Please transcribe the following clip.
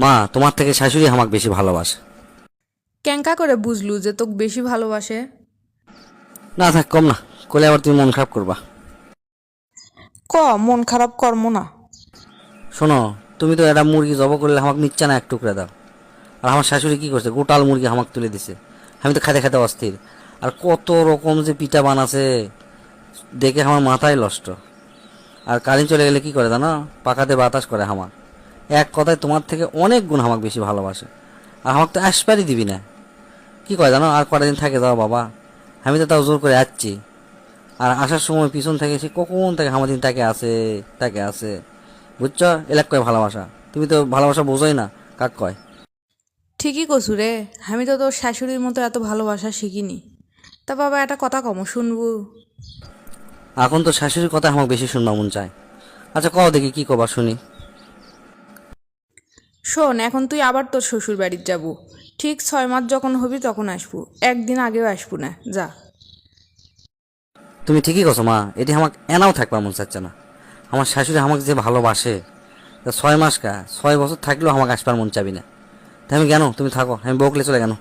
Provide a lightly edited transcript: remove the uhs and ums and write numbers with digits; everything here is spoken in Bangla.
মা, তোমার থেকে শাশুড়ি আমাকে বেশি ভালোবাসে। ক্যাঙ্কা করে বুঝলু যে তোকে বেশি ভালোবাসে? না থাক, কম না করলে আবার তুমি মন খারাপ করবা। ক, মন খারাপ কর্ম না। শোনো, তুমি তো একটা মুরগি জব করলে আমাকে নিচ্ছে না এক টুকরা দাও। আর আমার শাশুড়ি কি করছে, গোটাল মুরগি আমাকে তুলে দিছে। আমি তো খাতে খাতে অস্থির। আর কত রকম যে পিঠা বানাছে, দেখে আমার মাথায় নষ্ট। আর কারেন্ট চলে গেলে কি করে জানো, পাখাতে বাতাস করে আমার। এক কথায় তোমার থেকে অনেক গুণ আমাকে বেশি ভালোবাসে। আর আমাকে তো আসপারই দিবি না। কি করে জানো, আর কটা দিন থাকে যাও বাবা। আমি তো তাও জোর করে যাচ্ছি। আর আসার সময় পিছন থেকে সে কখন থেকে আমার দিন তাকে আসে, তাকে আসে। বুঝছো, এলাক কয় ভালোবাসা। তুমি তো ভালোবাসা বোঝোই না, কাক কয়। ঠিকই কছু রে, আমি তো তোর শাশুড়ির মতো এত ভালোবাসা শিখিনি। তা বাবা, একটা কথা কম শুনবু? এখন তো শাশুড়ির কথা আমাকে বেশি শুনবা মন চায়। আচ্ছা কও দেখি কি কবা শুনি। শোন, এখন তুই আবার তোর শ্বশুর বাড়ির যাবো। ঠিক 6 মাস যখন হবি তখন আসবো, একদিন আগেও আসবো না, যা। তুমি ঠিকই কছো মা, এটি আমাকে এনাও থাকবার মন চাচ্ছে না। আমার শাশুড়ি আমাকে যে ভালোবাসে, তা 6 মাস 6 বছর থাকলেও আমাকে আসবার মন চাবি না। তাই আমি কেন, তুমি থাকো, আমি বকলে চলে কেন।